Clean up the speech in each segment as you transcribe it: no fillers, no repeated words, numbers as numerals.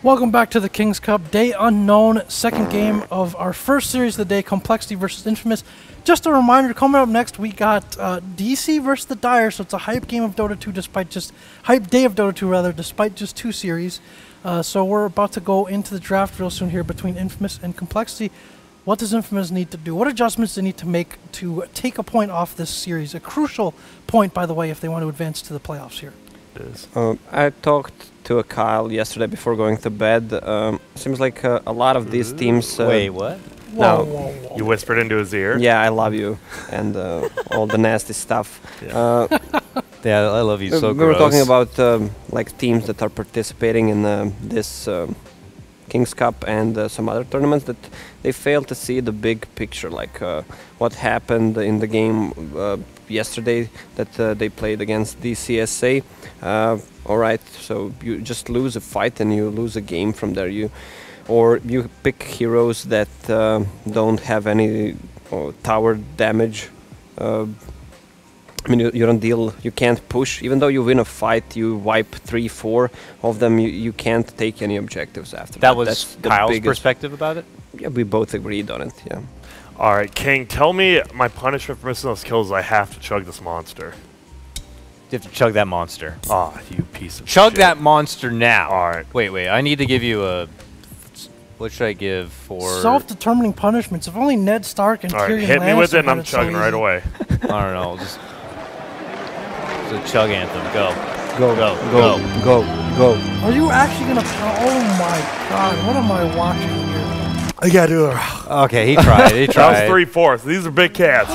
Welcome back to the King's Cup, Day Unknown, second game of our first series of the day, Complexity versus Infamous. Just a reminder, coming up next, we got DC versus the Dire, so it's a hype game of Dota 2 despite just, hype day of Dota 2 rather, despite just two series. So we're about to go into the draft real soon here between Infamous and Complexity. What does Infamous need to do? What adjustments do they need to make to take a point off this series? A crucial point, by the way, if they want to advance to the playoffs here. I talked to a coL yesterday before going to bed. Seems like a lot of these teams... Wait, what? Whoa, whoa, whoa. You whispered into his ear? Yeah, I love you, and all the nasty stuff. Yeah, I love you, so we were gross. talking about like teams that are participating in this King's Cup and some other tournaments that they fail to see the big picture, like what happened in the game yesterday that they played against DCSA. Alright, so you just lose a fight and you lose a game from there. You pick heroes that don't have any tower damage. I mean, you don't deal, you can't push. Even though you win a fight, you wipe 3-4 of them, you can't take any objectives after that. That was That's the coL's biggest perspective about it? Yeah, we both agreed on it, yeah. Alright, King, tell me my punishment for missing those kills is I have to chug this monster. You have to chug that monster. Ah, you piece of Chug shit. that monster now. Alright. Wait, I need to give you a... What should I give for... Self-determining punishments. If only Ned Stark and Alright, Tyrion hit me with Lannister it and had I'm so chugging right easy. away. I don't know, just a chug anthem. Go. Go, Are you actually gonna? Oh my God! What am I watching here? I gotta do it. Okay, he tried. He tried. That was 3/4. These are big cats.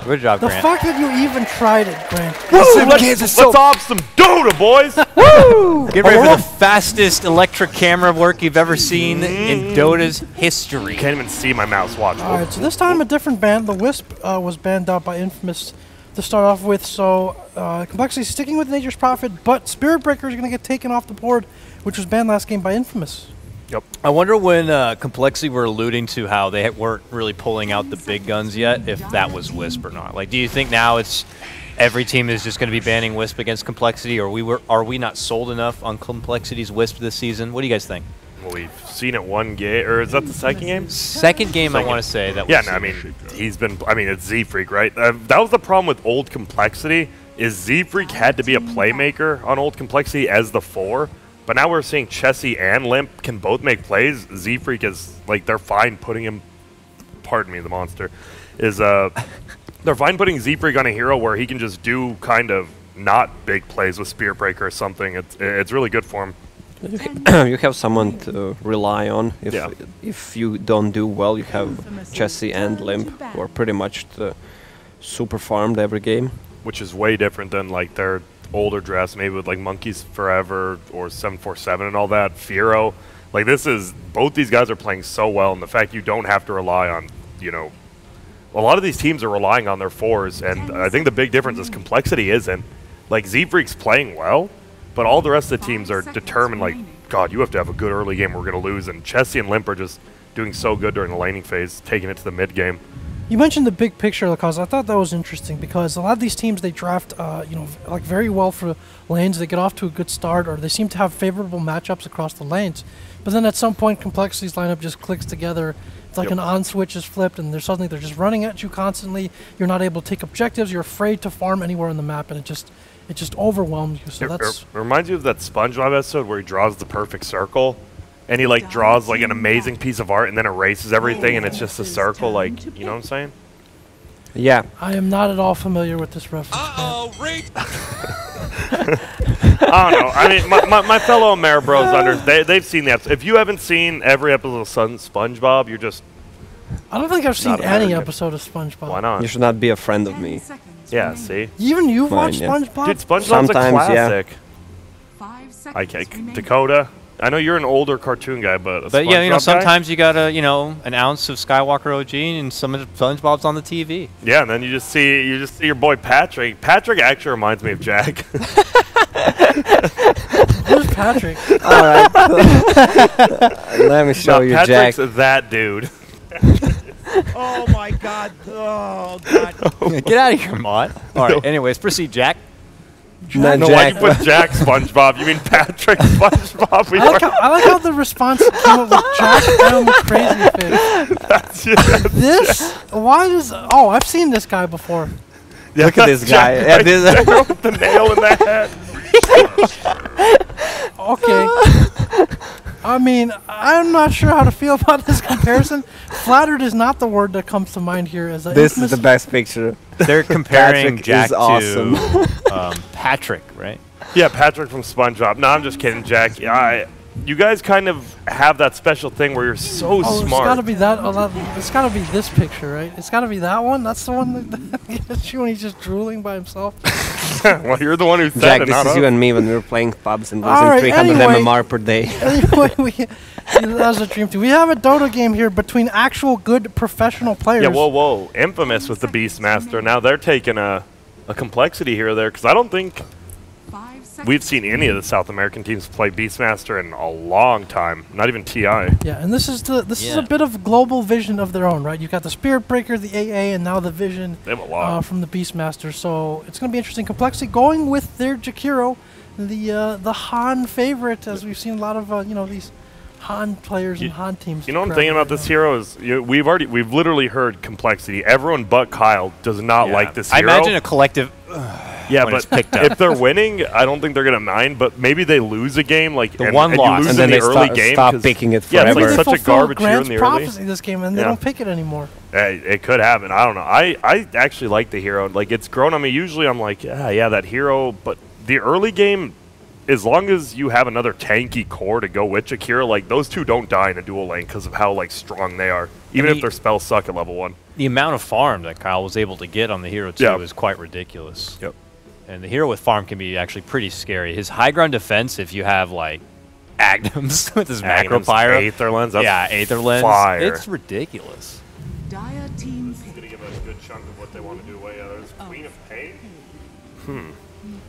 Good job, The Grant. fact that you even tried it, Grant. Let's off some Dota, boys! Woo! Get ready for the fastest electric camera work you've ever seen in Dota's history. Can't even see my mouse. Watch. All right, so this time a different ban. The Wisp was banned out by Infamous to start off with. So Complexity sticking with Nature's Prophet, but Spirit Breaker is going to get taken off the board, which was banned last game by Infamous. Yep. I wonder when Complexity were alluding to how they weren't really pulling out the big guns yet, if that was Wisp or not. Like, do you think now it's every team is just going to be banning Wisp against Complexity, or are we not sold enough on Complexity's Wisp this season? What do you guys think? Well, we've seen it one game, or is that the second game? Second game, I want to say that. Yeah, no, I mean, he's been. I mean, it's Z-Freak, right? That was the problem with old Complexity. Is Z-Freak had to be a playmaker on old Complexity as the 4, but now we're seeing Chessie and Limp can both make plays. Z-Freak is like they're fine putting him. Pardon me, the monster is they're fine putting Z-Freak on a hero where he can just do kind of not big plays with Spear Breaker or something. It's really good for him. You have someone to rely on. If you don't do well, you have Chessie and Limp, who are pretty much super farmed every game. Which is way different than like their older drafts, maybe with like Monkeys Forever or 747 and all that. Fiero, like this is both these guys are playing so well, and the fact you don't have to rely on, you know, a lot of these teams are relying on their 4s, and I think the big difference is Complexity isn't. Like Z-Freak's playing well, but all the rest of the teams are determined. Like, God, you have to have a good early game. We're gonna lose, and Chessie and Limp are just doing so good during the laning phase, taking it to the mid game. You mentioned the big picture, because I thought that was interesting because a lot of these teams they draft, you know, like very well for lanes. They get off to a good start, or they seem to have favorable matchups across the lanes. But then at some point, Complexity's lineup just clicks together. It's like an on switch is flipped, and suddenly they're just running at you constantly. You're not able to take objectives. You're afraid to farm anywhere on the map, and it just overwhelms you. So It reminds you of that SpongeBob episode where he draws the perfect circle. And he like draws like an amazing piece of art and then erases everything, and it's just a circle. Like, you know what I'm saying? Yeah. I am not at all familiar with this reference. I don't know. I mean, my fellow Maribros they've seen that. If you haven't seen every episode of SpongeBob, you're just. I don't think I've seen Not any American. episode of SpongeBob. Why not? You should not be a friend of me. Yeah, see? Even you've Fine, watched yeah. SpongeBob? Dude, SpongeBob's Sometimes, a yeah. classic. I can't. Dakota. I know you're an older cartoon guy, but Yeah, you know, SpongeBob guy? sometimes you got an ounce of Skywalker OG, and some of the SpongeBob's on the TV. Yeah, and then you just see your boy Patrick. Patrick actually reminds me of Jack. Who's Patrick? All right. Let me show you, Patrick's Jack. that dude. Oh my God! Oh God! Get out of here, Mott. All right. Anyways, proceed, Jack. Not No, why you Jack. put Jack SpongeBob? You mean Patrick SpongeBob? We I like how the response came up with Jack M. Crazy Face. that's This? Why does... Oh, I've seen this guy before. yeah, Look at this that's guy. Jack Yeah, right this- there with the nail in the head. Okay. I mean, I'm not sure how to feel about this comparison. Flattered is not the word that comes to mind here. As This is the best picture. They're comparing Patrick Jack is awesome. to Patrick, right? Yeah, Patrick from SpongeBob. No, I'm just kidding, Jack. You guys kind of have that special thing where you're so Oh, it's smart. gotta be that. It's gotta be this picture, right? It's gotta be that one. That's the one that gets you when he's just drooling by himself. Well, you're the one who said Jack, it, this not is us. you and me when we were playing pubs and All losing right, 300 anyway. MMR per day. Anyway, that was a dream team. We have a Dota game here between actual good professional players. Yeah, whoa. Infamous with the Beastmaster. Now they're taking a complexity here or there, because I don't think we've seen any of the South American teams play Beastmaster in a long time. Not even TI. Yeah, and this is a bit of global vision of their own, right? You've got the Spirit Breaker, the AA, and now the Vision They have a lot. from the Beastmaster. So it's going to be interesting. Complexity going with their Jakiro, the Han favorite, as we've seen a lot of these Han players and Han teams. You know what I'm thinking about this hero is we've literally heard complexity. Everyone but Kyle does not like this I hero. imagine a collective. Yeah, when it's but picked up. if they're winning, I don't think they're gonna mind. But maybe they lose a game, like The one and loss. you lose And then in the they early stop- game. stop 'cause- picking it Yeah, it's Maybe like they such a fulfill garbage hero in Grant's the early. prophecy this game, and they Yeah. don't pick it anymore. It could happen. I don't know. I actually like the hero. Like it's grown on me. Usually I'm like, yeah, that hero. But the early game, as long as you have another tanky core to go with Jakiro, like those two don't die in a dual lane because of how like strong they are. Even if their spells suck at level 1. The amount of farm that Kyle was able to get on the hero too Yeah. is quite ridiculous. Yep. And the hero with farm can be actually pretty scary. His high ground defense, if you have like Agnums with his macro pyro, Aether Lens. That's yeah, Aether Lens, fire. it's ridiculous. Dire team Gonna give us a good chunk of what they want to do away. There's Queen of Pain.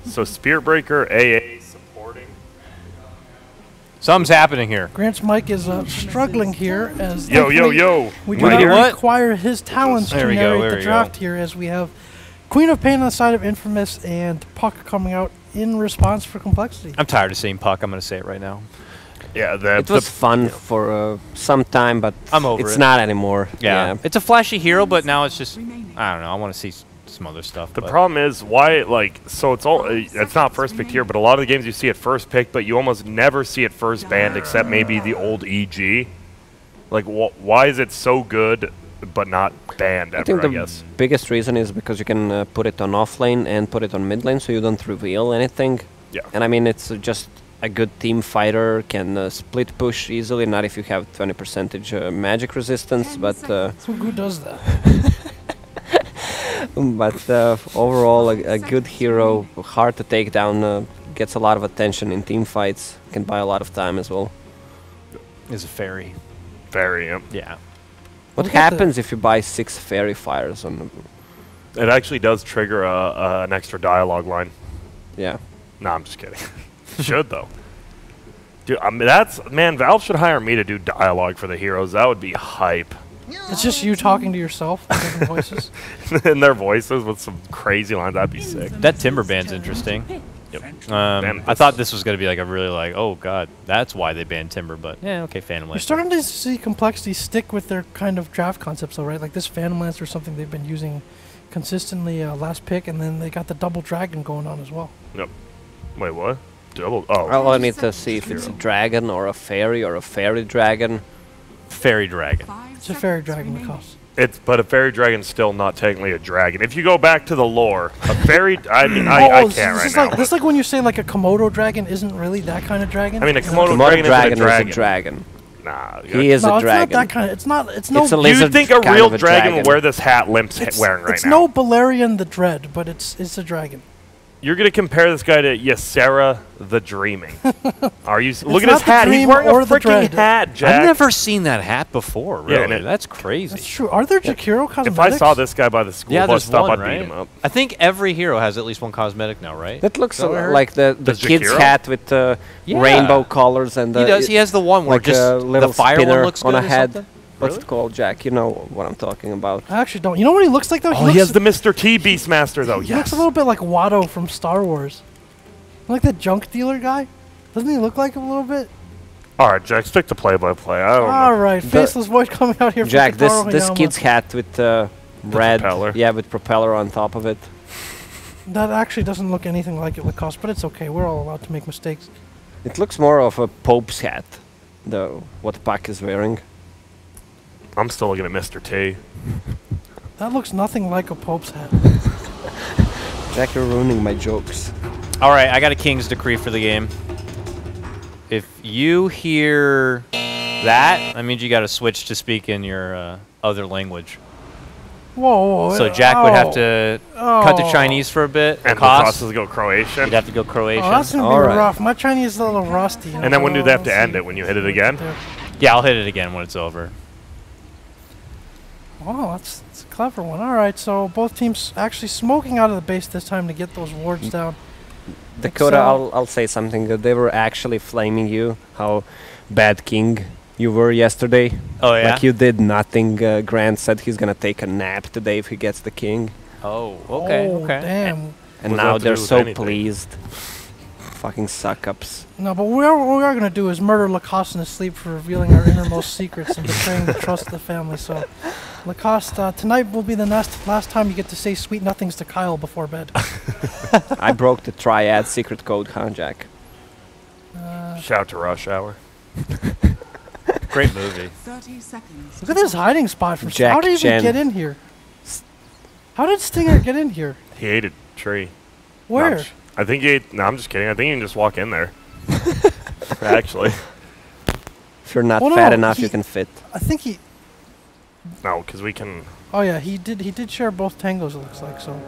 So Spirit Breaker, AA supporting. Something's happening here. Grant's mic is struggling here as Yo. we do What? not What? require his talents There to we go, narrate there the we draft go. here as we have Queen of Pain on the side of Infamous and Puck coming out in response for Complexity. I'm tired of seeing Puck. I'm going to say it right now. Yeah, It was fun for some time, but I'm over it's it. not anymore. Yeah. It's a flashy hero, but now it's just, I don't know. I want to see some other stuff. The but problem is why it's not first pick here, but a lot of the games you see it first pick, but you almost never see it first banned except maybe the old EG. Like why is it so good but not banned I think ever? I the guess. biggest reason is because you can put it on off lane and put it on mid lane, so you don't reveal anything. Yeah. And I mean, it's just a good team fighter, can split push easily, not if you have 20% magic resistance, but Who does that? overall a good hero, hard to take down, gets a lot of attention in team fights, can buy a lot of time as well. is a fairy. Very. Yeah. What We got the- happens if you buy 6 fairy fires on? It actually does trigger an extra dialogue line. Yeah. No, I'm just kidding. Should though. Dude, I mean, Valve should hire me to do dialogue for the heroes. That would be hype. It's just you talking to yourself, different voices. In their voices with some crazy lines. That'd be sick. That timber band's interesting. Damn, I thought this was going to be like a really like, oh god, that's why they banned timber, but yeah, okay, Phantom You're Lance. starting to see Complexity stick with their kind of draft concepts, though, right? Like this Phantom Lance or something they've been using consistently last pick, and then they got the double dragon going on as well. Yep. Wait, what? Double? Oh. Well, I need to see if it's a dragon or a fairy dragon. Fairy Dragon. It's a fairy dragon that costs. But a fairy dragon's still not technically a dragon. If you go back to the lore, a fairy. I mean, I this can't right is now. like this is like when you say like a Komodo dragon isn't really that kind of dragon. I mean, a You know? Komodo Komodo dragon dragon is a is dragon. a dragon. Nah. He is No, a it's dragon. not that kind of. It's not. It's no. It's a You lizard think a kind real of a dragon dragon. would wear this hat Limp's wearing right it's now? no Balerion the Dread, but it's a dragon. You're gonna compare this guy to Ysera the Dreaming. Are you? Look at not his the hat. He's Dream wearing a or the freaking Dread. hat, Jack. I've never seen that hat before, Yeah, really. and it- That's crazy. That's true. Are there Jakiro cosmetics? If I saw this guy by the school Yeah, bus there's stop, one, I'd beat him right? up. I think every hero has at least one cosmetic now, right? That looks Is that what I heard? like the Does kid's Jakiro? hat with Yeah. rainbow colors and He does. He has the one where like just a little the fire spinner one looks on good a or head. something. What's Really? it called, Jack? You know what I'm talking about. I actually don't. You know what he looks like though? Oh, he has the Mr. T Beastmaster though. He looks Yes. a little bit like Watto from Star Wars. Like the junk dealer guy? Doesn't he look like him a little bit? All right, Jack, stick to play-by-play. I don't know. All right, faceless voice coming out here. Jack, from this kid's hat with red, propeller. yeah, with propeller on top of it. That actually doesn't look anything like it, Lacoste, but it's okay. We're all allowed to make mistakes. It looks more of a Pope's hat, though. What Puck is wearing. I'm still looking at Mr. T. That looks nothing like a Pope's hat. Jack, you're ruining my jokes. All right, I got a King's Decree for the game. If you hear that means you got to switch to speak in your other language. Whoa. So Jack would have to cut to Chinese for a bit. And Lacoste, Lacoste go Croatian. you'd have to go Croatian. Oh, that's going to be Alright. rough. My Chinese is a little rusty. And then when do they have to end it? When you hit it again? Yeah, I'll hit it again when it's over. Oh, that's a clever one. All right, so both teams actually smoking out of the base this time to get those wards down. Dakota, So- I'll say something. They were actually flaming you, how bad king you were yesterday. Oh, yeah? Like you did nothing. Grant said he's gonna take a nap today if he gets the king. Oh, okay, Oh, okay. damn. And What does that now have to they're do with so anything? pleased. Fucking suck-ups. No, but what we are going to do is murder Lacoste in his sleep for revealing our innermost secrets and betraying the trust of the family. So, Lacoste, tonight will be the last time you get to say sweet nothings to Kyle before bed. I broke the triad secret code, huh, Jack? Shout to Rush Hour. Great movie. 30 seconds. Look at this hiding spot for Jack How did he even Chen. get in here? How did Stinger get in here? He ate a tree. Where? No, I think he ate... No, I'm just kidding. I think you can just walk in there. Actually. If you're not Well, no, fat enough, he- you can fit. I think he... No, because we can... Oh, yeah, he did share both tangos, it looks like, so...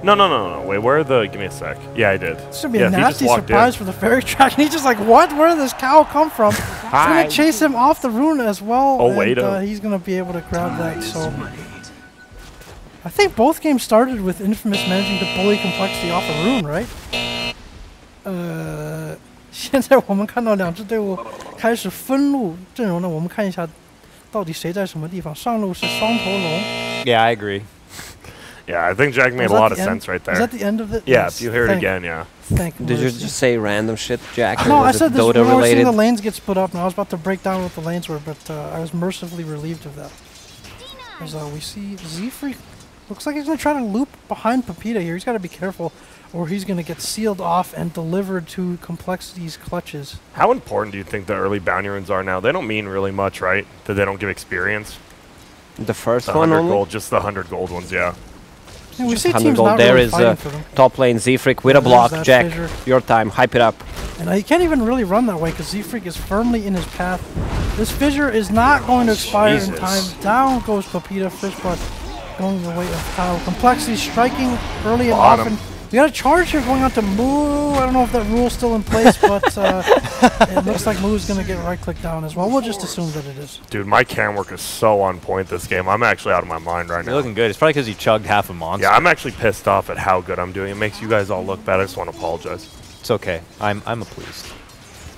No. Wait, where are the... Give me a sec. Yeah, I did. This should be Yeah, a if he just nasty walked surprise in. for the fairy track. And he's just like, what? Where did this cow come from? It's going to chase him off the rune as well. Oh, and, wait a- he's going to be able to grab that, so... I think both games started with Infamous managing to bully Complexity off a rune, right? 现在我们看到两支队伍开始分路阵容呢，我们看一下到底谁在什么地方。上路是双头龙。 Yeah, I agree. Yeah, I think Jack made Was a that lot the of end? sense right there. Is that the end of it? Yeah, Yes. if you hear it Thank- again, yeah. Thank Did you mercy. just say random shit, Jack? Or No, I was it said this. Dota We were seeing related? the lanes get split up, and I was about to break down what the lanes were, but I was mercifully relieved of that. As we see Z-Freak looks like he's going to try to loop behind Pepita here. He's got to be careful, or he's going to get sealed off and delivered to Complexity's clutches. How important do you think the early bounty runes are now? They don't mean really much, right? That they don't give experience. The first The one 100 only? gold, just the 100 gold ones, yeah. Yeah, we Just see 100 teams gold. not There really is fighting for them. top lane Z-Freak with a There's block. that Jack, fissure. your time. Hype it up. And he can't even really run that way because Z-Freak is firmly in his path. This fissure is not going to expire in Jesus. time. Down goes Pepita, first blood going the way of Kyle. Complexity striking early and Bottom. often. We got a charge here going on to Moo. I don't know if that rule's still in place, but it looks like Moo's going to get right-click down as well. We'll just assume that it is. Dude, my cam work is so on point this game. I'm actually out of my mind right You're now. looking good. It's probably because you chugged half a monster. Yeah, I'm actually pissed off at how good I'm doing. It makes you guys all look bad. I just want to apologize. It's okay. I'm pleased.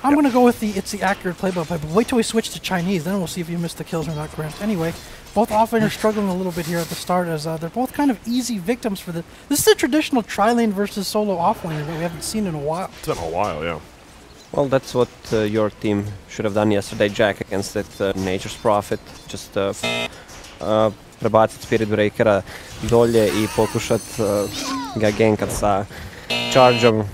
I'm going to go with it's the accurate play-by-play, but wait till we switch to Chinese, then we'll see if you missed the kills or not, Grant. Anyway, both offlaners struggling a little bit here at the start as they're both kind of easy victims for this. This is a traditional tri-lane versus solo offlaner that we haven't seen in a while. It's been a while, yeah. Well, that's what your team should have done yesterday, Jack, against that Nature's Prophet. Just prebacit Spirit Breakera dolje I pokušat ga gankat sa chargeom.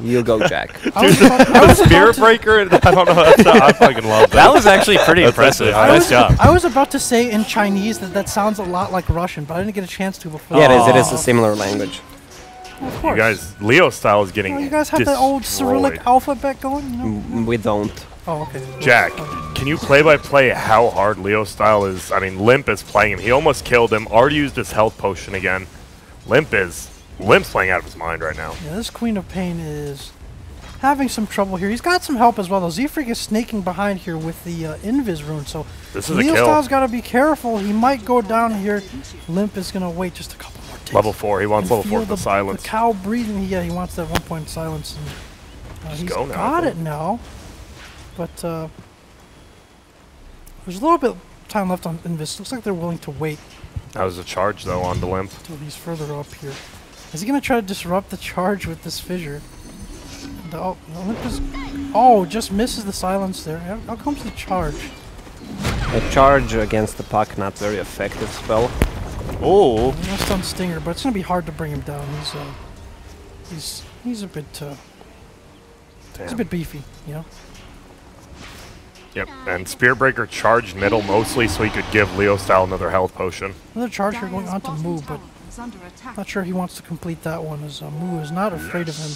You go, Jack. I was about Spirit to- Breaker? I don't know. I fucking love that. That was actually pretty That's impressive. actually- Nice job. I was about to say in Chinese that sounds a lot like Russian, but I didn't get a chance to before. Yeah, it is a similar language. Of You course. guys, Leo style is getting Oh, you guys have the old Cyrillic destroyed. alphabet going, you know? We don't. Oh, okay. Jack, can you play-by-play how hard Leo style is? I mean, Limp is playing him. He almost killed him. Already used his health potion again. Limp's playing out of his mind right now. Yeah, this Queen of Pain is having some trouble here. He's got some help as well, though. Z-Freak is snaking behind here with the Invis rune, so This is a Leo kill. Style's got to be careful. He might go down here. Limp is going to wait just a couple more ticks. Level 4. He wants and level 4 feel for silence. The cow breathing. Yeah, he wants that 1 point silence. And, he's go now, got I it now. But there's a little bit time left on Invis. Looks like they're willing to wait That was a charge, though, on the Limp. until he's further up here. Is he going to try to disrupt the charge with this fissure? And Olympus, oh, just misses the silence there. How comes the charge? A charge against the puck, not very effective spell. Oh, No stun Stinger, but it's gonna be hard to bring him down. He's a bit he's a bit beefy, you know. Yep, and Spearbreaker charged middle mostly so he could give Leo Style another health potion. Another charge here going on to Moo, but not sure he wants to complete that one, as Moo is not afraid of him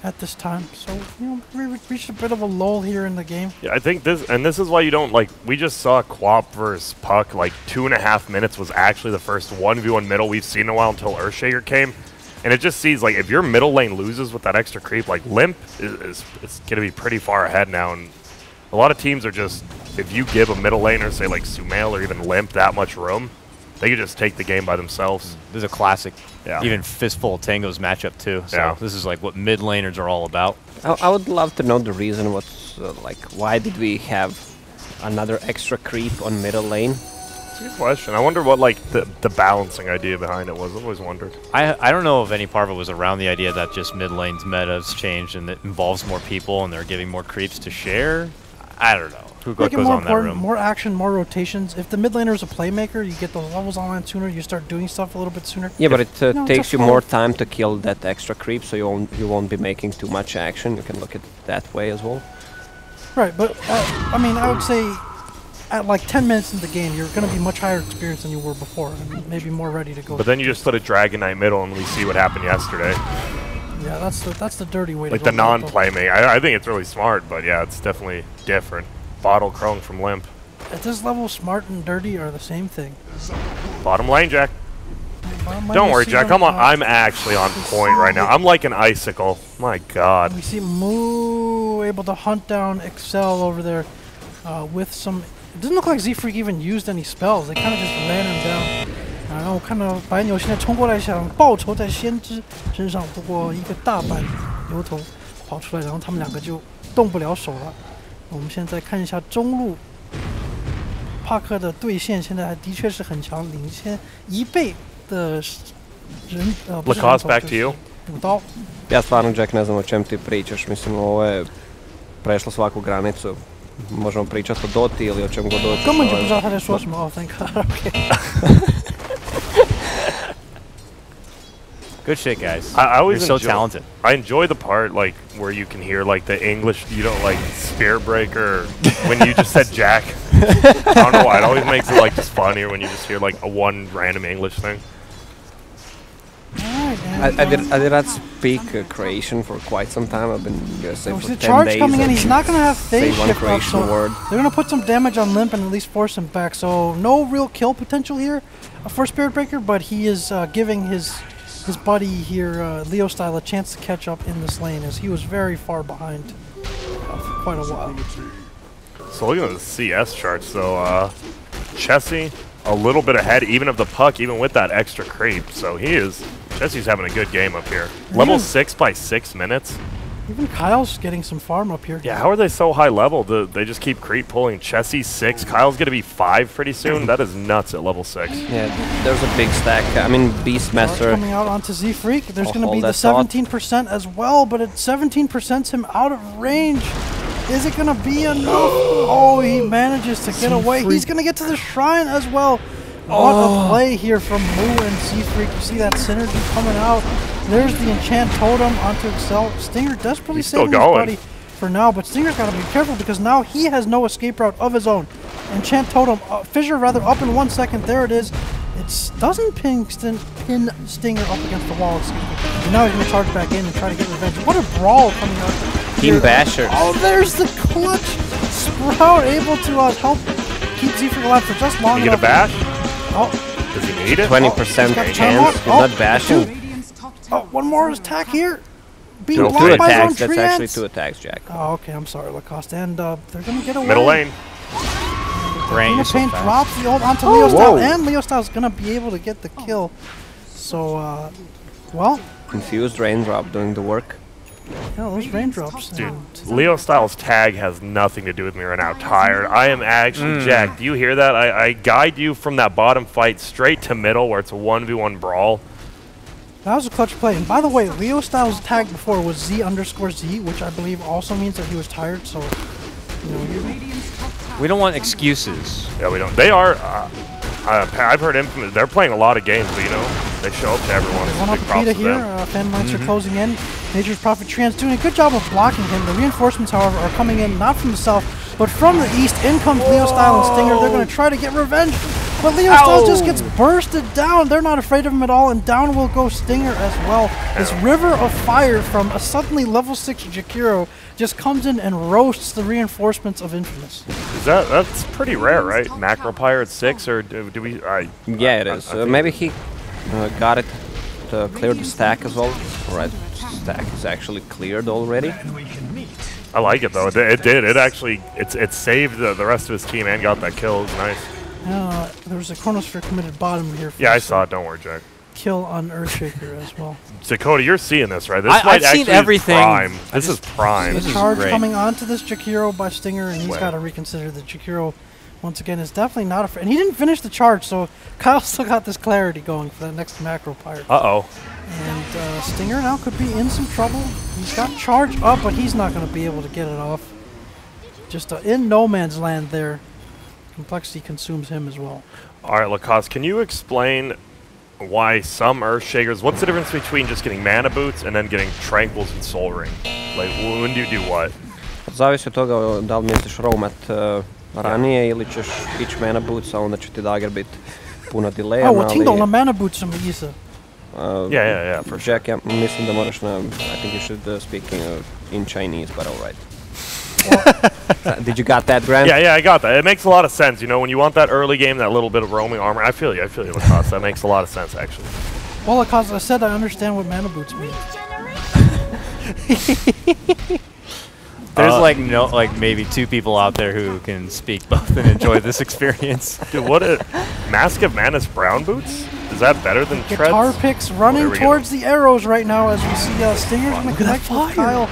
at this time. So, you know, we reached a bit of a lull here in the game. Yeah, I think this is why you don't, like, we just saw Quap versus Puck, like, 2.5 minutes was actually the first 1v1 middle we've seen in a while until Earthshaker came. And it just sees, like, if your middle lane loses with that extra creep, like, Limp is going to be pretty far ahead now. And a lot of teams are just, if you give a middle laner, say, like, Sumail or even Limp that much room, they could just take the game by themselves. this is a classic, Yeah. even Fistful of Tangos matchup too. So Yeah. this is like what mid laners are all about. I would love to know the reason. What's like, why did we have another extra creep on middle lane? That's a good question. I wonder what, like, the balancing idea behind it was. I've always wondered. I don't know if any part of it was around the idea that just mid lane's meta's changed and it involves more people and they're giving more creeps to share. I don't know. Who Make it goes more on that important, room? more action, more rotations. If the mid laner is a playmaker, you get those levels online sooner, you start doing stuff a little bit sooner. Yeah, but it No, takes just you follow. more time to kill that extra creep, so you won't be making too much action. You can look at it that way as well. Right, but I mean, I would say at like 10 minutes in the game, you're going to be much higher experienced than you were before, and maybe more ready to go. But then you just put a Dragon Knight middle and we see what happened yesterday. Yeah, that's the dirty way Like to go. the non-playmate. I think it's really smart, but yeah, it's definitely different. Bottle Crone from Limp. At this level, smart and dirty are the same thing. Bottom lane, Jack. Bottom line, Don't we worry, see Jack. them, Come on. I'm actually on point right now. I'm like an icicle. My God. We see Moo able to hunt down Excel over there with some... It doesn't look like Z-Freak even used any spells. They kind of just ran him down. 然后我看到白牛现在冲过来想报仇在先知身上，不过一个大阪牛头跑出来，然后他们两个就动不了手了。我们现在看一下中路，帕克的对线现在的确是很强，领先1倍的人不是人 Lacoste 头 back 就 to 是 you. 武刀。 Ja stvarno, Jack, ne znam o čem ti pričaš. Mislim, ovo je prešlo svaku granicu. Možemo pričati o Doti ili o čem god dođeš. 根本就不知道他在说什么。哦 ，thank God. Okay. Good shit, guys. I always You're so enjoy- talented. I enjoy the part like where you can hear like the English, you know, like Spearbreaker. When you just said Jack, I don't know why. It always makes it like just funnier when you just hear like a one random English thing. Alright, and, I did not speak Croatian for quite some time. I've been say we for see 10 charge days. coming in. I He's not going to have say phase one shift up, Croatian so word. they're going to put some damage on Limp and at least force him back. So no real kill potential here for Spirit Breaker, but he is giving his buddy here, Leo Style, a chance to catch up in this lane as he was very far behind for quite a while. So looking at the CS chart, so Chessie a little bit ahead, even of the puck, even with that extra creep. So Chessie's having a good game up here. Level 6 by 6 minutes. Even Kyle's getting some farm up here. Yeah, how are they so high level? They just keep creep pulling. Chessie 6, Kyle's gonna be 5 pretty soon. That is nuts at level 6. Yeah, there's a big stack. I mean, Charge Beastmaster. coming out onto Z-Freak. There's I'll going to be hold the that thought. 17% as well, but it 17%'s him out of range. Is it going to be enough? Oh, he manages to get away. He's going to get to the shrine as well. What a play here from Moo and Z-Freak. You see that synergy coming out. There's the enchant totem onto Excel. Stinger desperately He's still saving his going. buddy for now, but Stinger's got to be careful because now he has no escape route of his own. Enchant totem, fissure rather, up in 1 second. There it is. It doesn't pin Stinger up against the wall, excuse me. And now he's going to charge back in and try to get revenge. What a brawl coming out. Team here. Bashers. Oh, there's the clutch. Sprout able to help keep Z-Freak alive for just long You get a enough. bash? Oh, Does he need it? 20% he's got chance. time He's up. not bashing. oh, one more attack here. Being Two blocked by his own attacks. That's actually treants. 2 attacks, Jack. Oh, okay, I'm sorry, Lacoste. And they're going to get away. Middle lane. Grant, you're so Paint fast. drops the ult onto Leo Style, whoa. and Leo Style's going to be able to get the kill. So, well, Confused Raindrop doing the work. yeah, those raindrops. Dude, and- Leo Styles' tag has nothing to do with me right now. Tired. I am actually, Jack, do you hear that? I guide you from that bottom fight straight to middle where it's a 1v1 brawl. That was a clutch play. And by the way, Leo Styles' tag before was Z_Z, which I believe also means that he was tired. So, you know, We don't want excuses. Yeah, we don't. They are. I've heard Infamous. They're playing a lot of games, but you know, they show up to everyone. One up Peta here. Fan Mines are closing in. Nature's Prophet Tran's doing a good job of blocking him. The reinforcements, however, are coming in not from the south, but from the east. In comes Leo Style and Stinger. They're going to try to get revenge. But Leo Styles just gets bursted down. They're not afraid of him at all, and down will go Stinger as well. This river of fire from a suddenly level 6 Jakiro just comes in and roasts the reinforcements of Infamous. That's pretty rare, right? Macro Pirate 6, or do we? Yeah, it is. Maybe he got it to clear the stack as well. Alright, stack is actually cleared already. I like it though. It did. It actually it saved the rest of his team and got that kill. It was nice. There was a Chronosphere committed bottom here. Yeah, I saw it. Don't worry, Jack. Kill on Earthshaker as well. Dakota, you're seeing this, right? This I've seen everything. Prime. This is prime. The charge coming onto this Jakiro by Stinger, and he's got to reconsider the Jakiro. Once again, is definitely not afraid. And he didn't finish the charge, so Kyle still got this clarity going for that next macro pirate. Uh-oh. And Stinger now could be in some trouble. He's got charge up, but he's not going to be able to get it off. Just in no man's land there. Complexity consumes him as well. All right, Lacoste, can you explain why some Earthshakers... What's the difference between just getting Mana Boots and then getting Tranquils and Soul Ring? Like, when do you do what? Zavisi od toga da li misliš roamat ranije ili ćeš ići Mana Boots, a onda će ti dagger biti puno delaya. Oh, Tingle na Mana Boots sam Isa. Yeah, for sure. Jack, ja mislim da moraš na... I think you should speak in Chinese, but alright. Did you got that, Grant? Yeah, I got that. It makes a lot of sense. You know, when you want that early game, that little bit of roaming armor, I feel you, Lacoste. That makes a lot of sense, actually. Well, Lacoste, I said I understand what Mana Boots mean. There's like maybe 2 people out there who can speak both and enjoy this experience. Dude, what a... Mask of Manus Brown Boots? Is that better than Treads? Guitar picks running towards the arrows right now as we see Stinger's going to connect with Kyle.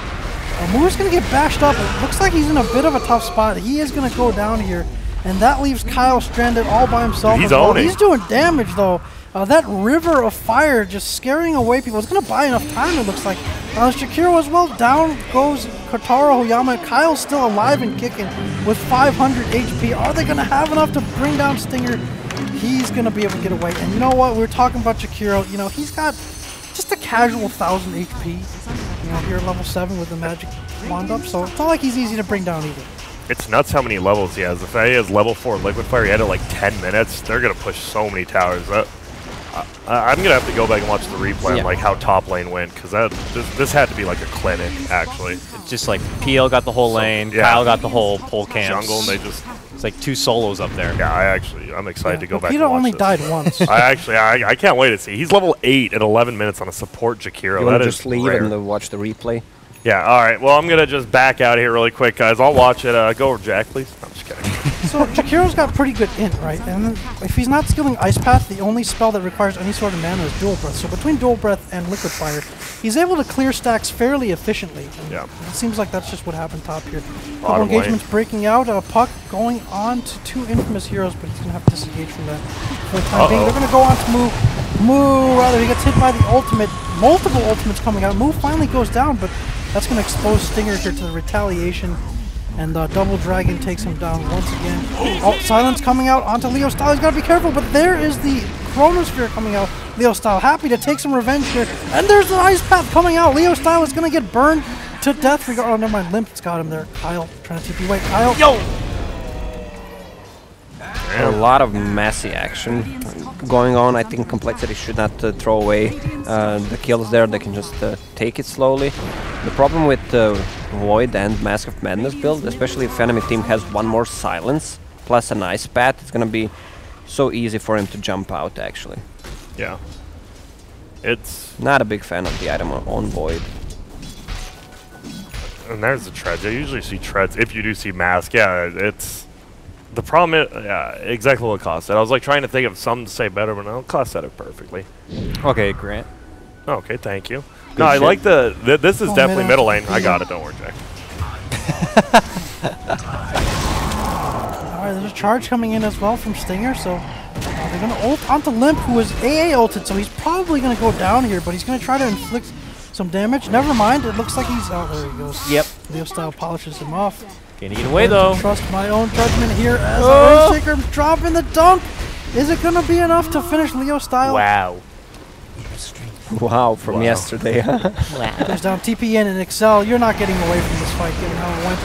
Moore's going to get bashed up. It looks like he's in a bit of a tough spot. He is going to go down here, and that leaves Kyle stranded all by himself. He's owning. He's doing damage, though. That river of fire just scaring away people. It's going to buy enough time, it looks like. Shakiro as well. Down goes Kotaro Hoyama. Kyle's still alive and kicking with 500 HP. Are they going to have enough to bring down Stinger? He's going to be able to get away. And you know what? We were talking about Shakiro. You know, he's got just a casual 1,000 HP. You know, here at level 7 with the magic wand up. So it's not like he's easy to bring down either. It's nuts how many levels he has. If he has level 4 Liquid Fire, he had it like 10 minutes. They're going to push so many towers. I'm going to have to go back and watch the replay on like how top lane went, because this had to be like a clinic, actually. It's just like PL got the whole lane, Kyle got the whole pole camps. Jungle, and they just... It's like 2 solos up there. Yeah, I'm excited to go back and watch only this. died once. I can't wait to see. He's level 8 at 11 minutes on a support Jakiro. You want to just leave rare. and watch the replay? Yeah, alright. Well, I'm going to just back out here really quick, guys. I'll watch it. Go over Jack, please. I'm just kidding. So Jakiro's got pretty good int, right? And if he's not skilling Ice Path, the only spell that requires any sort of mana is Dual Breath. So between Dual Breath and Liquid Fire, he's able to clear stacks fairly efficiently. And it seems like that's just what happened top here. Couple engagements breaking out. Puck going on to 2 Infamous heroes, but he's going to have to disengage from that for the time being. They're going to go on to Moo. Rather, he gets hit by the ultimate. Multiple ultimates coming out. Moo finally goes down, but that's going to expose Stinger here to the retaliation. And Double Dragon takes him down once again. Oh, Silence coming out onto Leo Style. He's got to be careful, but there is the Chronosphere coming out. Leo Style happy to take some revenge here. And there's the Ice Path coming out. Leo Style is going to get burned to death. Oh, never mind. Limp's got him there. Kyle trying to TP away. Kyle. Yo! A lot of messy action going on. I think Complexity should not throw away the kills there. They can just take it slowly. The problem with Void and Mask of Madness build, especially if enemy team has one more Silence plus an Ice Path, it's gonna be so easy for him to jump out, actually. Yeah. It's... Not a big fan of the item on Void. And there's the Treads. I usually see Treads. If you do see Mask, yeah, it's... The problem is, yeah, exactly what Lacoste said. I was like trying to think of something to say better, but no, Lacoste said it perfectly. Okay, Grant. Okay, thank you. Good no, shit. I like this is definitely middle lane. I got it, don't worry, Jack. Alright, there's a charge coming in as well from Stinger, so They're going to ult onto Limp, who is AA ulted, so he's probably going to go down here, but he's going to try to inflict some damage. Never mind, it looks like he's... Oh, there he goes. Yep. Leo Style polishes him off. Can't get away, though. Trust my own judgment here as Earthshaker dropping the dunk. Is it going to be enough to finish Leo Style? Wow. Wow, from yesterday. There's down TP in and Excel. You're not getting away from this fight, given how it went.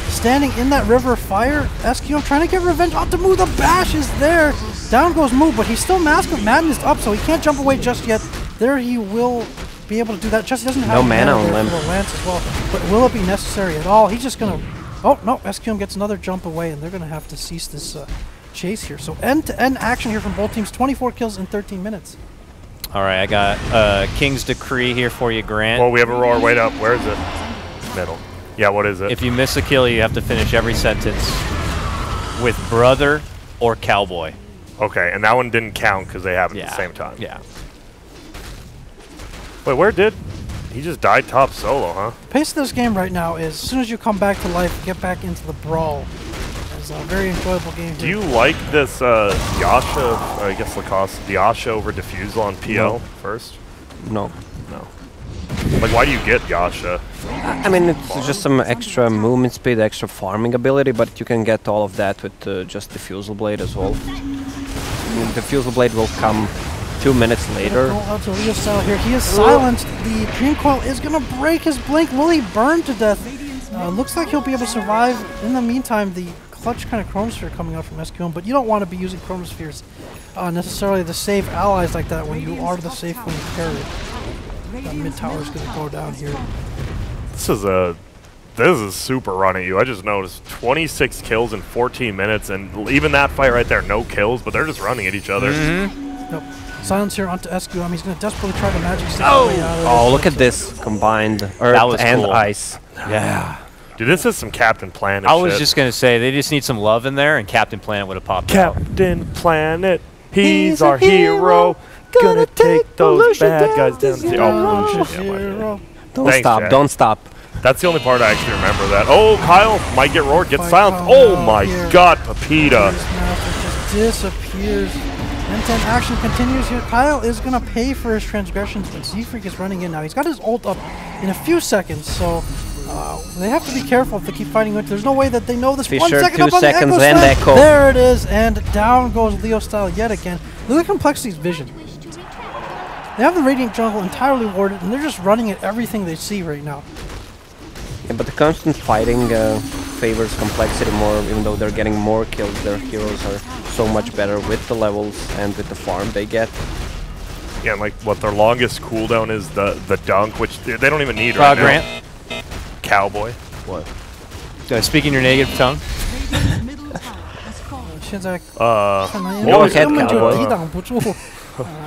Standing in that river of fire, SQM trying to get revenge. Out to Moo, the bash is there. Down goes Moo, but he's still Mask of Madness up, so he can't jump away just yet. There he will be able to do that. Just doesn't have no mana on for Limp. the Lance as well. But will it be necessary at all? He's just going to... Oh, no, SQM gets another jump away, and they're going to have to cease this chase here. So end-to-end action here from both teams. 24 kills in 13 minutes. All right, I got King's Decree here for you, Grant. Well, we have a roar. Wait up. Where is it? Middle. Yeah, what is it? If you miss a kill, you have to finish every sentence with brother or cowboy. Okay, and that one didn't count because they happened at the same time. Yeah. Wait, where did... He just died top solo, huh? Pace of this game right now is, as soon as you come back to life, get back into the brawl. It's a very enjoyable game. Do you like this Yasha, I guess Lacoste, the Yasha over Diffusal on PL first? No. No. Like, why do you get Yasha? I mean, it's just some extra movement speed, extra farming ability, but you can get all of that with just Diffusal Blade as well. Diffusal Blade will come 2 minutes later. Out to Leo Style here. He is silenced. The Dream Coil is going to break his blink. Will he burn to death? Looks like he'll be able to survive. In the meantime, the clutch kind of Chronosphere coming out from SQM, but you don't want to be using Chronospheres necessarily to save allies like that when you are the safe when you carry it. That mid tower is going to go down here. This is super run at you. I just noticed 26 kills in 14 minutes, and even that fight right there, no kills, but they're just running at each other. Nope. Silence here onto SQM. He's going to desperately try to magic stick his way out of this. Oh, look at this combined earth and cool. ice. Yeah. Dude, this is some Captain Planet I was shit. just going to say, they just need some love in there, and Captain Planet would have popped out. Captain Planet, he's our hero. Gonna take those bad guys down. Oh, pollution. Yeah, Zero. Don't Thanks, stop, Jack. don't stop. That's the only part I actually remember that. Oh, Kyle might get roared, get Fight silenced. Kyle Oh out my here. god, Pepita. This master just disappears. End-to-end action continues here. Kyle is going to pay for his transgressions, but Z-Freak is running in now. He's got his ult up in a few seconds, so they have to be careful if they keep fighting with. There's no way that they know this. Be 1 sure, second 2 up on seconds, the and Slam. Echo. There it is, and down goes Leo Style yet again. Look at Complexity's vision. They have the Radiant Jungle entirely warded, and they're just running at everything they see right now. Yeah, but the constant fighting favors Complexity more, even though they're getting more kills. Their heroes are so much better with the levels and with the farm they get. Yeah, and like what their longest cooldown is the dunk, which they don't even need right now. Grant, Cowboy. what? Speaking your native tongue? 现在 Uh, 看来 Go ahead, 根本就 Cowboy. 抵挡不住。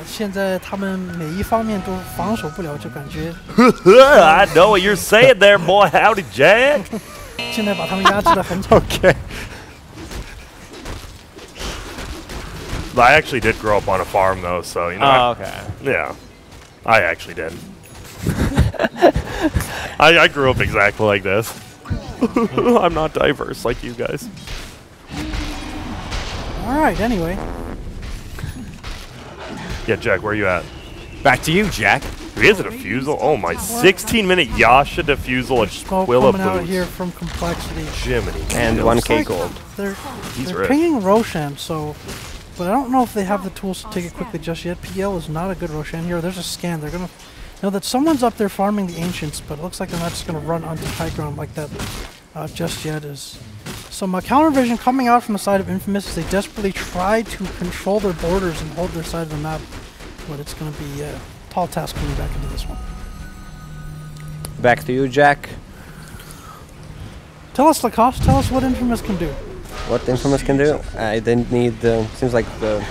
现在他们每一方面都防守不了，就感觉 I know what you're saying there, boy. Howdy, Jack. 现在把他们压制得很惨。 Okay. I actually did grow up on a farm, though, so, you know. Oh, okay. Yeah. I actually did. I grew up exactly like this. I'm not diverse like you guys. All right. Anyway, Yeah, Jack, where you at? Back to you, Jack. He has a defusal? Oh my, 16-minute Yasha defusal at smoke Quilla coming out boots. here from Complexity. Jiminy. And Looks 1k like gold. They're He's rich. pinging Roshan, so, but I don't know if they have the tools to take it quickly just yet. PL is not a good Roshan hero. There's a scan. They're gonna know that someone's up there farming the ancients, but it looks like they're not just gonna run onto high ground like that just yet. Is some counter vision coming out from the side of Infamous as they desperately try to control their borders and hold their side of the map, but it's gonna be a tall task coming back into this one. Back to you, Jack. Tell us, Lacoste. Tell us what Infamous can do. What Infamous can do? I didn't need, seems like the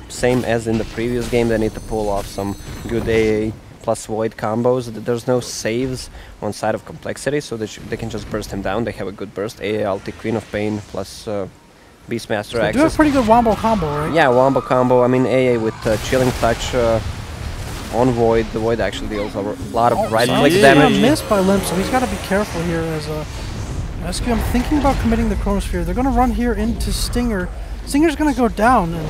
same as in the previous game. They need to pull off some good AA plus Void combos. There's no saves on side of Complexity, so they can just burst him down. They have a good burst. AA ulti, Queen of Pain plus Beastmaster They do have access. pretty good wombo combo, right? Yeah, wombo combo. I mean, AA with Chilling Touch on Void. The Void actually deals a lot of right-click He's damage. gonna miss by Limp, so he's got to be careful here. As SQM thinking about committing the Chronosphere, they're going to run here into Stinger. Stinger's going to go down, and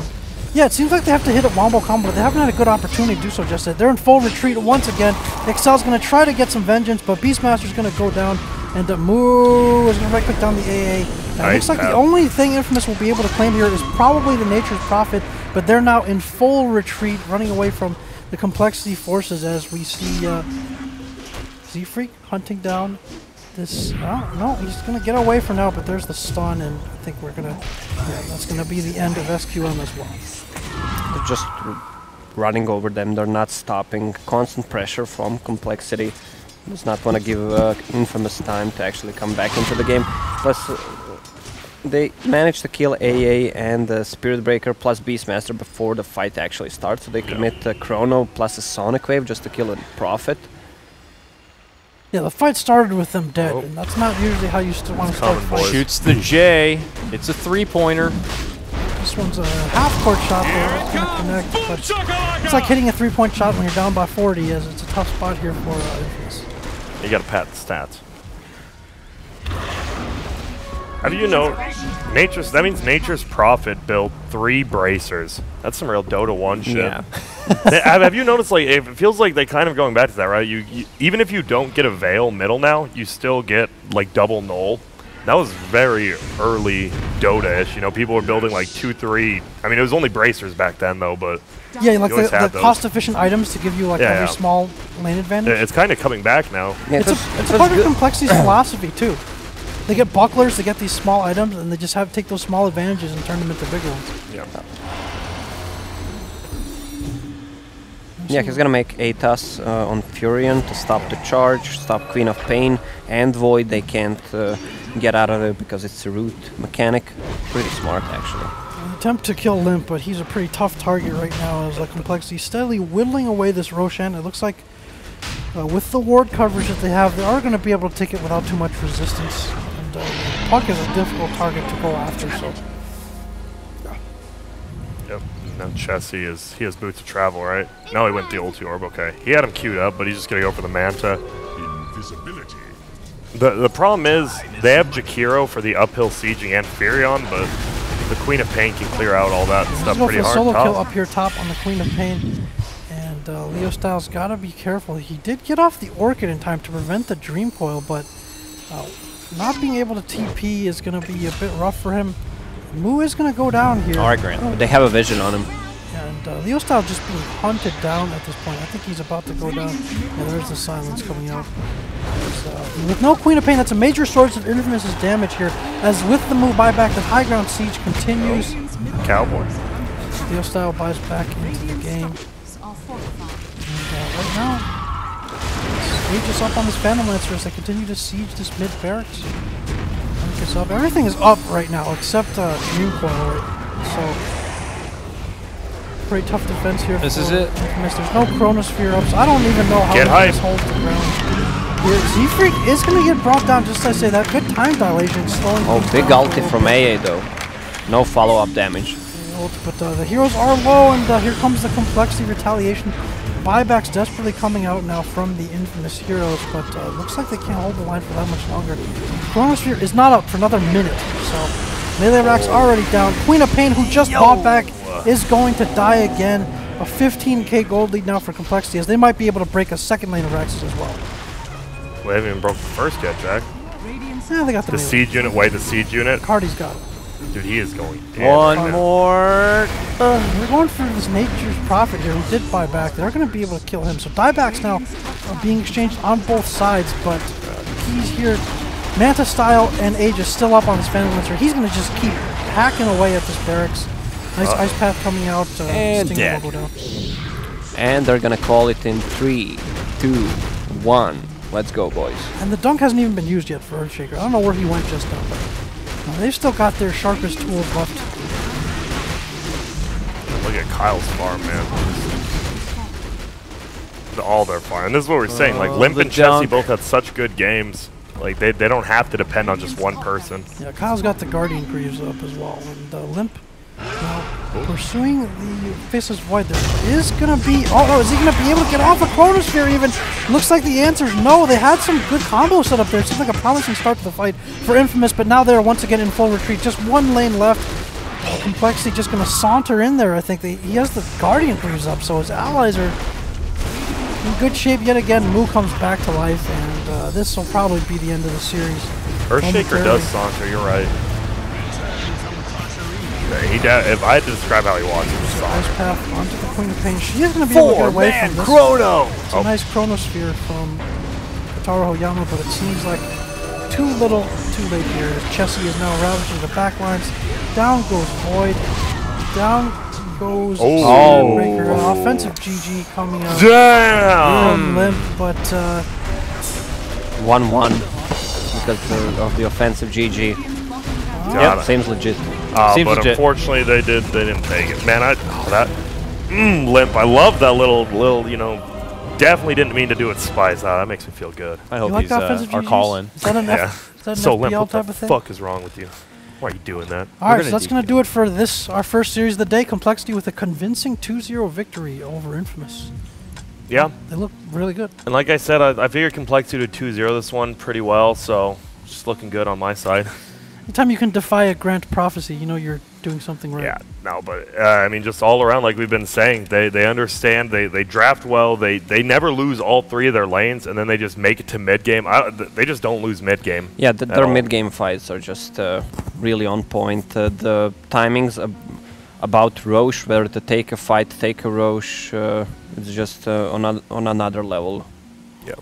Yeah, it seems like they have to hit a wombo combo, but they haven't had a good opportunity to do so just yet. They're in full retreat once again. Excel's going to try to get some vengeance, but Beastmaster's going to go down, and Moo is going to right click down the AA. It looks like the only thing Infamous will be able to claim here is probably the Nature's Prophet, but they're now in full retreat, running away from the Complexity forces as we see Z-Freak hunting down this. No, he's going to get away for now, but there's the stun, and I think we're going to, that's going to be the end of SQM as well. They're just running over them, they're not stopping. Constant pressure from Complexity. Does not want to give Infamous time to actually come back into the game. Plus, they managed to kill AA and the Spirit Breaker plus Beastmaster before the fight actually starts. So they commit Chrono plus a Sonic Wave just to kill a Prophet. Yeah, the fight started with them dead, and that's not usually how you still want to start fights. Shoots the J. It's a 3-pointer. This one's a half-court shot there. It's going to connect, but it's like hitting a 3-point shot when you're down by 40, as it's a tough spot here for Infamous. You gotta pat the stats. Have you know, that means Nature's Prophet built 3 bracers. That's some real Dota 1 shit. Yeah. Have you noticed, like, it feels like they kind of going back to that, right? You even if you don't get a Veil middle now, you still get, like, double null. That was very early Dota-ish. You know, people were building, like, 2-3. I mean, it was only bracers back then, though, but... Yeah, like the cost-efficient items to give you, like, every small lane advantage. It's kind of coming back now. Yeah, it's a part of Complexity's philosophy, too. They get bucklers, they get these small items, and they just have to take those small advantages and turn them into bigger ones. Yeah. Yeah, he's gonna make ATAS on Furion to stop the charge, stop Queen of Pain and Void. They can't get out of it because it's a root mechanic. Pretty smart, actually. An attempt to kill Limp, but he's a pretty tough target right now as Complexity steadily whittling away this Roshan. It looks like with the ward coverage that they have, they are going to be able to take it without too much resistance. And Puck is a difficult target to go after, so... Yep. Now Chessie he has boots of travel, right? No, he went the ulti orb. Okay, he had him queued up, but he's just gonna go for the Manta. Invisibility. The problem is they have Jakiro for the uphill sieging and Furion, but the Queen of Pain can clear out all that stuff pretty hard. Solo kill up here top on the Queen of Pain, and Leo Styles gotta be careful. He did get off the Orchid in time to prevent the Dream Coil, but not being able to TP is gonna be a bit rough for him. Moo is going to go down here. All right, Grant. But they have a vision on him. And Leo Style just being hunted down at this point. I think he's about to go down. Yeah, there's the silence coming out. With no Queen of Pain, that's a major source of Infamous' damage here. As with the Moo buyback, the high ground siege continues. Cowboy. Leo Style buys back into the game. And right now, Sage is up on this Phantom Lancer as they continue to siege this mid barracks. Up. Everything is up right now except Dream Coil. So pretty tough defense here. This is it. Infamous. There's no Chronosphere up, so I don't even know how this holds the ground. Z-Freak is going to get brought down, just as I say that. Good time dilation, slowing. Oh, big ulti from AA though. No follow-up damage. But the heroes are low, and here comes the Complexity retaliation. Buybacks desperately coming out now from the Infamous heroes, but looks like they can't hold the line for that much longer. Chronosphere is not up for another minute, so Melee Rack's already down. Queen of Pain, who just bought back, is going to die again. A 15k gold lead now for Complexity, as they might be able to break a second lane of Raxes as well. We haven't even broke the first yet, Jack. Yeah, they got the siege unit. Wait, the siege unit. Cardi's got it. Dude, he is going down. One more. They're going for this Nature's Prophet here, who did buy back. They're going to be able to kill him. So diebacks now are being exchanged on both sides, but he's here. Manta Style and Age is still up on his Phantom Lancer. He's going to just keep hacking away at this barracks. Nice Ice Path coming out. And dead. Will go down. And they're going to call it in 3, 2, 1. Let's go, boys. And the dunk hasn't even been used yet for Earthshaker. I don't know where he went just now, but they've still got their sharpest tools left. Look at Kyle's farm, man. All their farm. And this is what we're saying. Like, Limp and Chessie both had such good games. Like, they don't have to depend on just one person. Yeah, Kyle's got the Guardian Greaves up as well. And Limp now pursuing the Faceless Void. There is going to be... Oh, is he going to be able to get off a Chronosphere even? Looks like the answer is no. They had some good combos set up there. It seems like a promising start to the fight for Infamous, but now they're once again in full retreat. Just one lane left. Complexity just going to saunter in there. I think he has the Guardian Greaves up, so his allies are in good shape yet again. Moo comes back to life, and this will probably be the end of the series. Earthshaker does saunter, you're right. If I had to describe how he walks, it's So saunter. Ice Path onto the Queen of Pain. She is going to be able to get away from this. Chrono! It's a nice Chronosphere from Kotaro Hoyama, but it seems like too little, too late here. Chessie is now ravaging the backlines. Down goes Void. Down goes Breaker. Offensive GG coming out. Damn! Limp, but 1-1 because of the offensive GG. Got it. Seems legit. Seems but legit. unfortunately they didn't take it. Man, that limp. I love that little definitely didn't mean to do it spice. That makes me feel good. I you hope like he's the offensive our GGs? call-in. Is that an Yeah. Is that an So limp, FPL what type the of thing? fuck is wrong with you? Why are you doing that? All right, We're so gonna that's going to do it for this, our first series of the day. Complexity with a convincing 2-0 victory over Infamous. Yeah, They look really good. and like I said, I figured Complexity did 2-0 this one pretty well, so just looking good on my side. Anytime you can defy a Grant prophecy, you know you're doing something right. Yeah, no, but I mean, just all around, like we've been saying, they understand, they draft well, they never lose all three of their lanes, and then they just make it to mid game. They just don't lose mid game. Yeah, their mid-game fights are just really on point. The timings about Roche, whether to take a fight, take a Roche, it's just on another level. Yeah,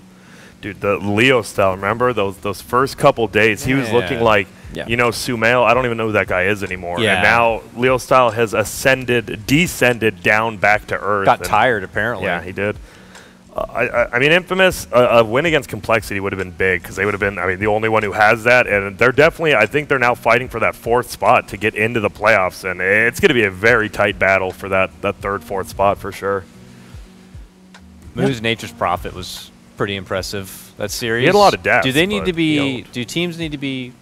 dude, the Leo style. Remember those first couple days, he was looking like Sumail. I don't even know who that guy is anymore. Yeah. And now Leo style has descended down back to earth. Got and tired, apparently. Yeah, he did. I mean, Infamous, a win against Complexity would have been big because they would have been, the only one who has that. And they're definitely, I think they're now fighting for that fourth spot to get into the playoffs. And it's going to be a very tight battle for that third, fourth spot for sure. Moo's Nature's Prophet was pretty impressive, that series. He had a lot of deaths, Do they need but to be, he do teams need to be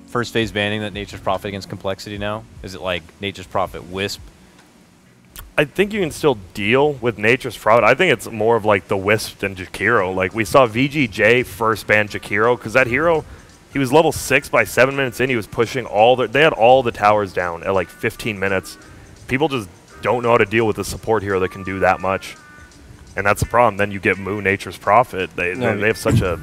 first phase banning that Nature's Prophet against Complexity now? Is it like Nature's Prophet Wisp? I think you can still deal with Nature's Prophet. I think it's more of like the Wisp than Jakiro. Like we saw VGJ first ban Jakiro because that hero, he was level 6 by 7 minutes in. He was pushing they had all the towers down at like 15 minutes. People just don't know how to deal with a support hero that can do that much. And that's the problem. Then you get Moo, Nature's Prophet. They have such a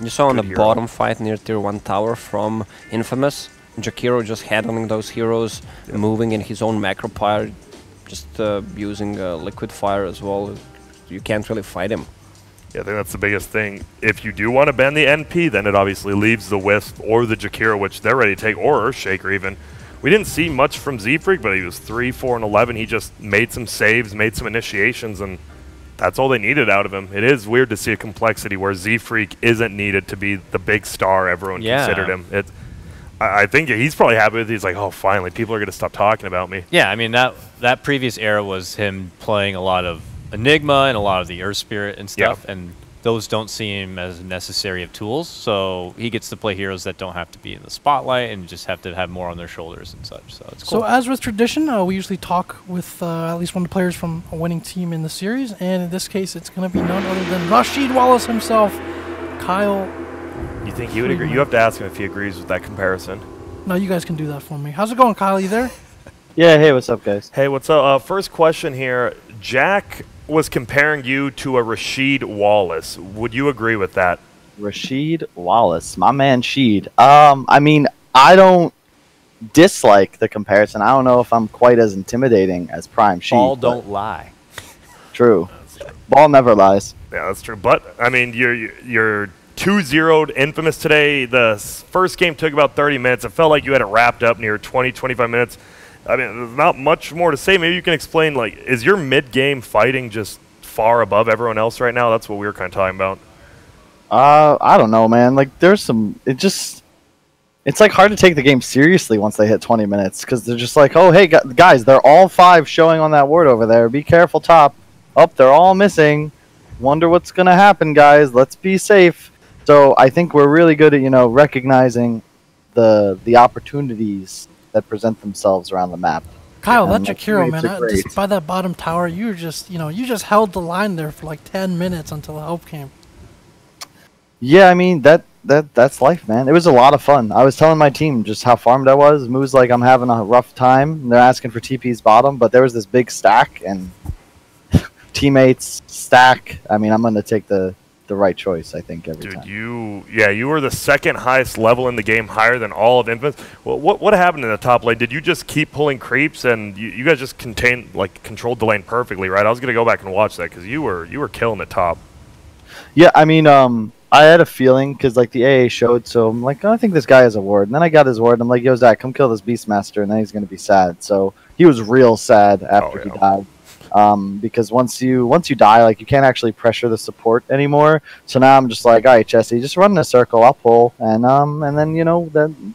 You saw on the good hero. bottom fight near tier 1 tower from Infamous, Jakiro just handling those heroes, moving in his own macro pyre, just using liquid fire as well. You can't really fight him. Yeah, I think that's the biggest thing. If you do want to ban the NP, then it obviously leaves the Wisp or the Jakiro, which they're ready to take, or Earthshaker even. We didn't see much from Z-Freak, but he was 3, 4, and 11. He just made some saves, made some initiations, and that's all they needed out of him. It is weird to see a Complexity where Z-Freak isn't needed to be the big star everyone considered him. I think he's probably happy with it. He's like, oh, finally, people are going to stop talking about me. Yeah, I mean, that previous era was him playing a lot of Enigma and a lot of the Earth Spirit and stuff, and those don't seem as necessary of tools, so he gets to play heroes that don't have to be in the spotlight and just have to have more on their shoulders and such, so it's cool. So as with tradition, we usually talk with at least one of the players from a winning team in the series, and in this case, it's going to be none other than Rashid Wallace himself, Kyle. You think he would agree? You have to ask him if he agrees with that comparison. No, you guys can do that for me. How's it going, Kyle? You there? Yeah, hey, what's up, guys? Hey, what's up? First question here. Jack was comparing you to a Rashid Wallace. Would you agree with that? Rashid Wallace, my man Sheed. I mean, I don't dislike the comparison. I don't know if I'm quite as intimidating as Prime Sheed. Ball don't lie. True. Ball never lies. Yeah, that's true. But, I mean, you're 2-0'd Infamous today. The first game took about 30 minutes. It felt like you had it wrapped up near 20, 25 minutes. I mean, there's not much more to say. Maybe you can explain, like, is your mid-game fighting just far above everyone else right now? That's what we were kind of talking about. I don't know, man. Like, there's some... it's like hard to take the game seriously once they hit 20 minutes because they're just like, oh, hey, guys, they're all 5 showing on that ward over there. Be careful, top. Oh, they're all missing. Wonder what's going to happen, guys. Let's be safe. So I think we're really good at, recognizing the opportunities that present themselves around the map. Kyle, that that's Jakiro, great, man, it's great. just by that bottom tower, you just held the line there for like 10 minutes until help came. Yeah, I mean, that that's life, man. It was a lot of fun. I was telling my team just how farmed I was. Moose like I'm having a rough time. They're asking for TP's bottom, but there was this big stack and teammates stack. I mean, I'm gonna take the right choice, I think, every time. You were the second highest level in the game, higher than all of Infamous. Well, what happened in the top lane? Did you just keep pulling creeps and you guys just controlled the lane perfectly, right? I was gonna go back and watch that because you were killing it top. Yeah, I mean, I had a feeling because like the AA showed, so I'm like, oh, I think this guy has a ward. And then I got his ward. And I'm like, yo, Zach, come kill this Beastmaster, and then he's gonna be sad. So he was real sad after he died. Because once you die, like you can't actually pressure the support anymore. So now I'm just like, all right, Jesse, just run in a circle, I'll pull, and then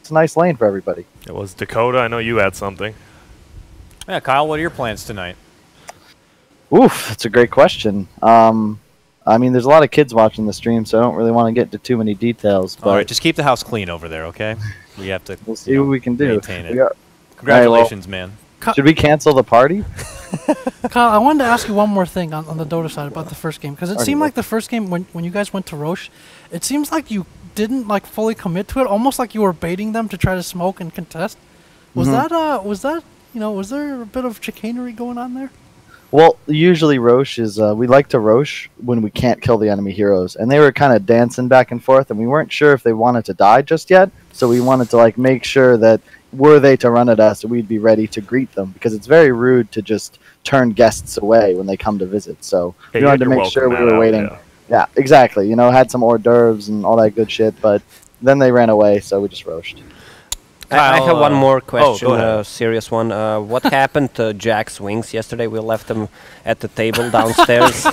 it's a nice lane for everybody. It was Dakota. I know you had something. Yeah, Kyle, what are your plans tonight? Oof, that's a great question. I mean, there's a lot of kids watching the stream, so I don't really want to get into too many details. But all right, just keep the house clean over there, okay? We have to. We'll see what we can do. Maintain it. Congratulations, man. Should we cancel the party? Kyle, I wanted to ask you one more thing on the Dota side about the first game, because it seemed like the first game when you guys went to Roche, it seems like you didn't like fully commit to it, almost like you were baiting them to try to smoke and contest. Was that was there a bit of chicanery going on there? Well, usually Roche is we like to Roche when we can't kill the enemy heroes, and they were kind of dancing back and forth, and we weren't sure if they wanted to die just yet, so we wanted to like make sure that were they to run at us, we'd be ready to greet them, because it's very rude to just turn guests away when they come to visit. So we wanted to make sure we were waiting. Yeah, exactly. Had some hors d'oeuvres and all that good shit, but then they ran away, so we just roached. I have one more question, a serious one. What happened to Jack's wings yesterday? We left them at the table downstairs.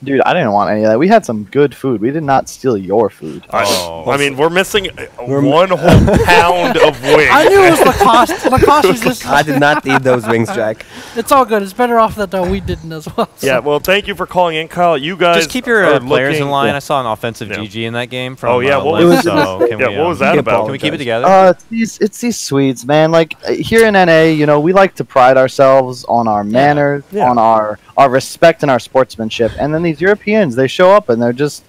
Dude, I didn't want any of that. We had some good food. We did not steal your food. I mean, we're missing one whole pound of wings. I knew it was Lacoste. Lacoste was just... I did not eat those wings, Jack. It's all good. It's better off that we didn't as well. So. Yeah, well, thank you for calling in, Kyle. You guys just keep your players in line. I saw an offensive GG in that game from what was that about? Can we keep it together? It's these Swedes, man. Like, here in NA, we like to pride ourselves on our manners, on our respect and our sportsmanship. And then these Europeans, they show up and they're just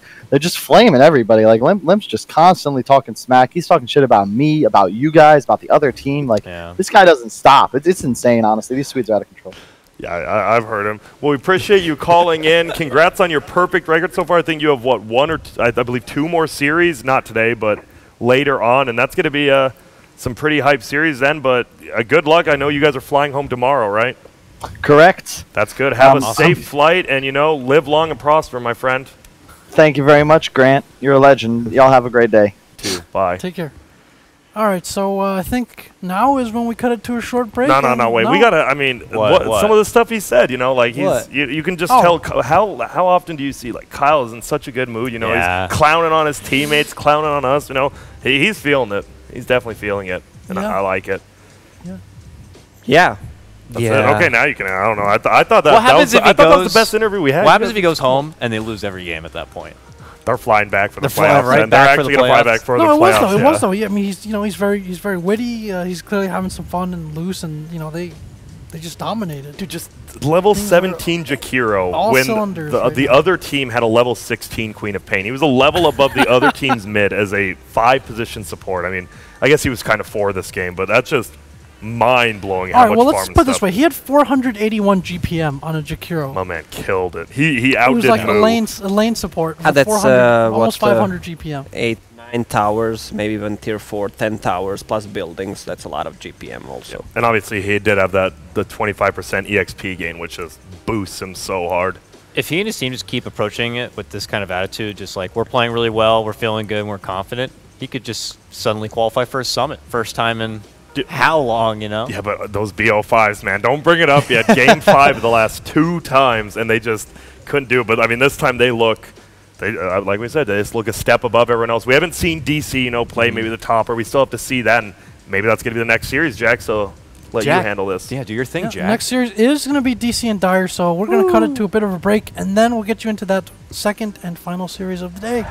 flaming everybody. Like Limp's just constantly talking smack. He's talking shit about me, about you guys, about the other team. Like this guy doesn't stop. It's insane, honestly. These Swedes are out of control. Yeah, I've heard him. Well, we appreciate you calling in. Congrats on your perfect record so far. I think you have I believe 2 more series, not today, but later on, and that's going to be some pretty hype series then. But good luck. I know you guys are flying home tomorrow, right? Correct. That's good. Have a safe flight, and live long and prosper, my friend. Thank you very much, Grant. You're a legend. Y'all have a great day. Too. Bye. Take care. All right, so I think now is when we cut it to a short break. No, wait. We gotta. I mean, what? Some of the stuff he said. Like you can just tell how often do you see like Kyle is in such a good mood. He's clowning on his teammates, clowning on us. He's feeling it. He's definitely feeling it, and I like it. Yeah. Okay, now you can. I don't know. I thought that was the best interview we had. What happens if he goes home and they lose every game at that point? They're flying back for the playoffs. They're actually going to fly back for the playoffs. It was though. I mean, he's very witty. He's clearly having some fun and loose, and they just dominated. Dude, just level 17 Jakiro when the other team had a level 16 Queen of Pain. He was a level above the other team's mid as a 5-position support. I mean, I guess he was kind of for this game, but that's just mind-blowing how much farm and stuff. Let's put it this way. He had 481 GPM on a Jakiro. My man killed it. He outdid He was like a lane support for that's almost 500 GPM. 8, 9 towers, maybe even tier 4, 10 towers, plus buildings. That's a lot of GPM also. Yeah. And obviously he did have the 25% EXP gain, which just boosts him so hard. If he and his team just keep approaching it with this kind of attitude, just like we're playing really well, we're feeling good, and we're confident, he could just suddenly qualify for a summit. First time in... how long, Yeah, but those BO5s, man, don't bring it up yet. Game 5 the last 2 times, and they just couldn't do it. But, I mean, this time they look, like we said, they just look a step above everyone else. We haven't seen DC, play maybe the topper. We still have to see that, and maybe that's going to be the next series, Jack, so let you handle this. Yeah, do your thing, Jack. Next series is going to be DC and Dire, so we're going to cut it to a bit of a break, and then we'll get you into that second and final series of the day.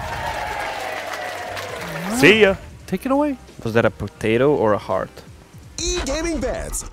See ya. Take it away. Was that a potato or a heart? E-gaming bets.